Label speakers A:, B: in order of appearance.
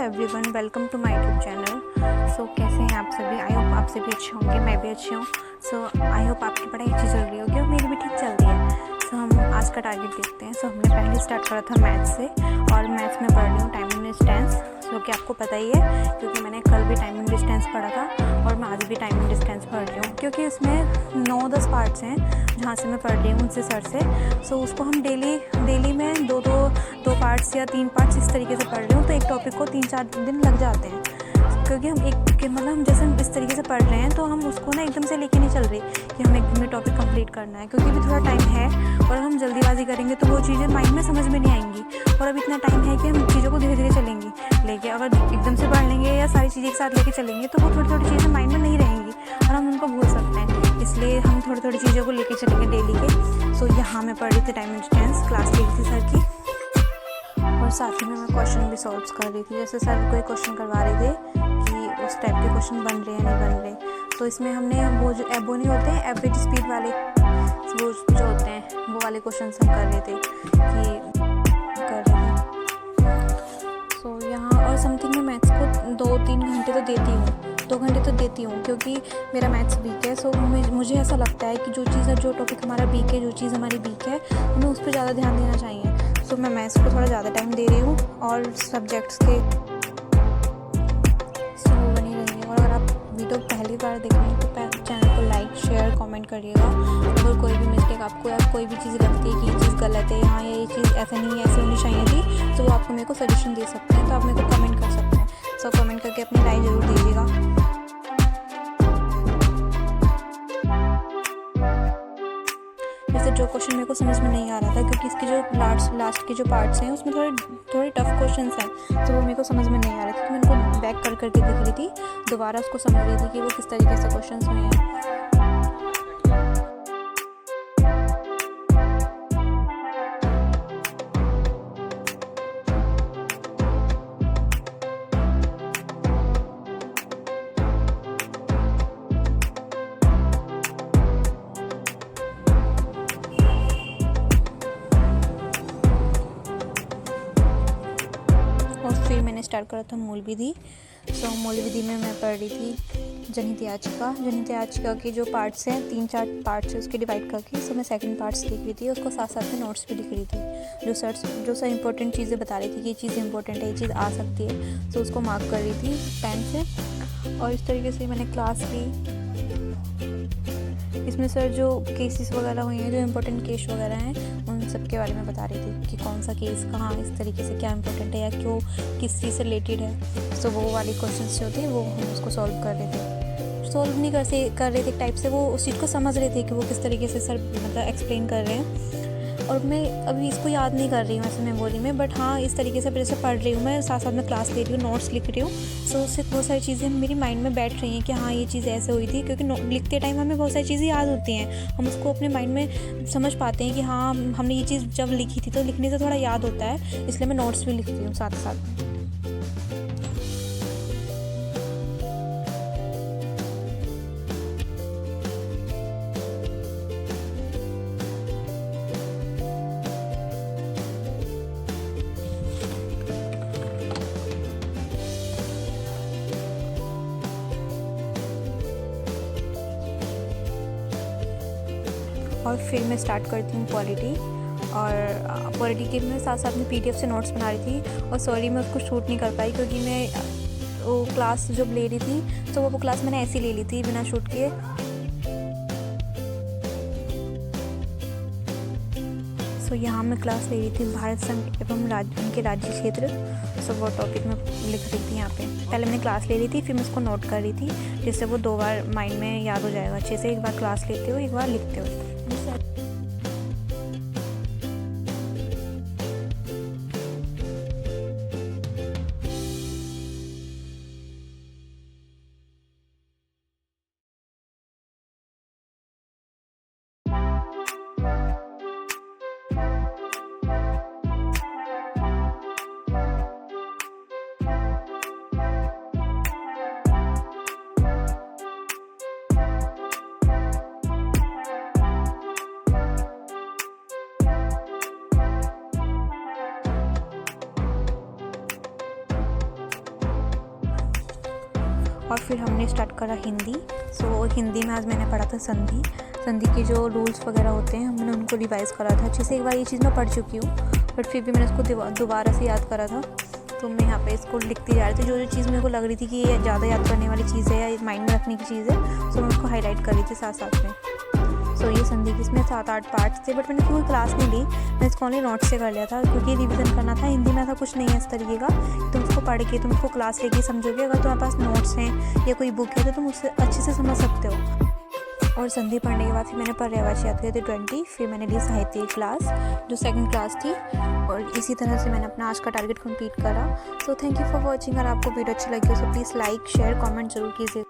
A: Everyone, welcome to my YouTube channel. So कैसे हैं आप सभी? आई होप आप सभी अच्छे होंगे, मैं भी अच्छी हूँ। सो आई होप आपकी पढ़ाई अच्छी चल रही होगी और मेरी भी ठीक चल रही है। सो हम आज का टारगेट देखते हैं। सो हमने पहले स्टार्ट करा था मैथ्स से, और मैथ्स में पढ़ रही हूँ टाइम एंड डिस्टेंस, जो कि आपको पता ही है क्योंकि मैंने कल भी टाइम एंड डिस्टेंस पढ़ा था और मैं आज भी टाइम एंड डिस्टेंस पढ़ रही हूँ, क्योंकि उसमें 9-10 पार्ट्स हैं जहाँ से मैं पढ़ रही हूँ उनसे सर से। सो उसको हम डेली में दो पार्ट्स या 3 पार्ट्स इस तरीके से पढ़ रही हूँ, तो एक टॉपिक को 3-4 दिन लग जाते हैं, क्योंकि हम जैसे हम इस तरीके से पढ़ रहे हैं तो हम उसको ना एकदम से लेके नहीं चल रही कि हम एक दिन में टॉपिक कंप्लीट करना है, क्योंकि अभी थोड़ा टाइम है और हम जल्दीबाजी करेंगे तो वो चीज़ें माइंड में समझ में नहीं आएंगी। और अभी इतना टाइम है कि हम चीज़ों को धीरे धीरे चलेंगे लेके, अगर एकदम से पढ़ लेंगे या सारी चीज़ें एक साथ लेके चलेंगे तो वो थोड़ी थोड़ी चीज़ें माइंड में नहीं रहेंगी और हम उनको भूल सकते हैं। इसलिए हम थोड़ी थोड़ी चीज़ों को लेके चलेंगे डेली के। सो यहाँ मैं पढ़ रही थी टाइम एंड डिस्टेंस, क्लास ले रही थी सर की, और साथ ही में मैं क्वेश्चन भी सॉल्व कर रही थी। जैसे सर कोई क्वेश्चन करवा रहे थे कि उस टाइप के क्वेश्चन बन रहे हैं या नहीं बन रहे, तो इसमें हमने वो जो एबो नहीं होते हैं एवरेज स्पीड वाले, वो जो होते हैं वो वाले क्वेश्चन हम कर रहे थे कि कर रहे थे। सो यहाँ और समथिंग में मैथ्स को 2-3 घंटे तो देती हूँ, 2 घंटे तो देती हूँ, क्योंकि मेरा मैथ्स वीक है। सो मुझे ऐसा लगता है कि जो टॉपिक हमारा वीक है, जो चीज़ हमारी वीक है, हमें उस पर ज़्यादा ध्यान देना चाहिए। सो मैं मैथ्स को थोड़ा ज़्यादा टाइम दे रही हूँ और सब्जेक्ट्स के। सो बनी रहिए, और अगर आप वीडियो पहली बार देख रहे हैं तो चैनल को लाइक शेयर कमेंट करिएगा। अगर कोई भी मिस्टेक आपको या कोई भी चीज़ लगती है कि ये चीज़ गलत है, हाँ ये चीज़ ऐसा नहीं है, ऐसे होनी चाहिए थी, तो वो आपको मेरे को सजेशन दे सकते हैं, तो आप मेरे को कमेंट कर सकते हैं। सो कमेंट करके अपनी राय ज़रूर दीजिएगा। जैसे जो क्वेश्चन मेरे को समझ में नहीं आ रहा था, क्योंकि इसके जो लास्ट के जो पार्ट्स हैं उसमें थोड़े टफ क्वेश्चंस हैं, तो वो मेरे को समझ में नहीं आ रहे थे, तो मैं उनको बैक करके देख रही थी, दोबारा उसको समझ रही थी कि वो किस तरीके से क्वेश्चंस में हैं। और फिर मैंने स्टार्ट करा था मूल विधि। सो मूल विधि में मैं पढ़ रही थी जनित याचिका के जो पार्ट्स हैं, 3-4 पार्ट्स है उसके डिवाइड करके। सो मैं सेकंड पार्ट्स लिख रही थी, उसको साथ साथ में नोट्स भी लिख रही थी, जो सर इंपॉर्टेंट चीज़ें बता रही थी कि ये चीज़ इंपॉर्टेंट है, ये चीज़ आ सकती है, सो उसको मार्क कर रही थी पेन से। और इस तरीके से मैंने क्लास ली। इसमें सर जो केसेस वगैरह हुए हैं, जो इम्पोर्टेंट केस वगैरह हैं, उन सब के बारे में बता रही थी कि कौन सा केस कहाँ इस तरीके से क्या इम्पोर्टेंट है या क्यों किस चीज़ से रिलेटेड है। सो वो वाले क्वेश्चंस जो थे वो हम उसको सॉल्व कर रहे थे, सॉल्व नहीं कर रहे थे एक टाइप से, वो उस चीज़ को समझ रहे थे कि वो किस तरीके से सर मतलब एक्सप्लेन कर रहे हैं। और मैं अभी इसको याद नहीं कर रही हूँ ऐसे मेमोरी में, बट हाँ इस तरीके से जैसे पढ़ रही हूँ मैं, साथ साथ में क्लास ले रही हूँ, नोट्स लिख रही हूँ। सो उससे बहुत सारी चीज़ें मेरी माइंड में बैठ रही हैं कि हाँ ये चीज़ ऐसे हुई थी, क्योंकि लिखते टाइम हमें बहुत सारी चीज़ें याद होती हैं, हम उसको अपने माइंड में समझ पाते हैं कि हाँ हमने ये चीज़ जब लिखी थी, तो लिखने से थोड़ा याद होता है, इसलिए मैं नोट्स भी लिखती हूँ साथ साथ में। और फिर मैं स्टार्ट करती हूँ पॉलिटी, और पॉलिटी के मैं साथ साथ में PDF से नोट्स बना रही थी। और सॉरी मैं उसको शूट नहीं कर पाई, क्योंकि मैं वो क्लास जब ले रही थी तो वो क्लास मैंने ऐसे ले ली थी बिना शूट किए। सो यहाँ मैं क्लास ले रही थी भारत संघ एवं उनके राज्य क्षेत्र। सो वो टॉपिक मैं लिख रही थी यहाँ पे। पहले मैंने क्लास ले ली थी, फिर मैं उसको नोट कर रही थी, जिससे वो 2 बार माइंड में याद हो जाएगा अच्छे से। एक बार क्लास लेते हो, एक बार लिखते हो। और फिर हमने स्टार्ट करा हिंदी। सो हिंदी में आज मैंने पढ़ा था संधि। संधि के जो रूल्स वगैरह होते हैं मैंने उनको रिवाइज़ करा था अच्छे से। एक बार ये चीज़ मैं पढ़ चुकी हूँ, बट फिर भी मैंने इसको दोबारा से याद करा था। तो मैं यहाँ पे इसको लिखती जा रही थी, जो चीज़ मेरे को लग रही थी कि ये ज़्यादा याद करने वाली चीज़ है या माइंड में रखने की चीज़ है, सो मैं उसको हाईलाइट कर रही थी साथ साथ में। सो ये संधि की इसमें 7-8 पार्ट्स थे, बट मैंने कोई क्लास नहीं ली, मैं इसको ओनली नोट से कर लिया था, क्योंकि रिवीजन करना था। हिंदी में ऐसा कुछ नहीं है इस तरीके का, तुम उसको पढ़ के तुम उसको क्लास लेके समझोगे। अगर तुम्हारे पास नोट्स हैं या कोई बुक है तो तुम उससे अच्छे से समझ सकते हो। और संधि पढ़ने के बाद फिर मैंने पर्यायवाची याद किए थे 20, फिर मैंने ली साहित्य क्लास जो सेकंड क्लास थी, और इसी तरह से मैंने अपना आज का टारगेट कंप्लीट करा। So thank you for watching. अगर आपको वीडियो अच्छी लगी हो तो प्लीज़ लाइक शेयर कमेंट जरूर कीजिए।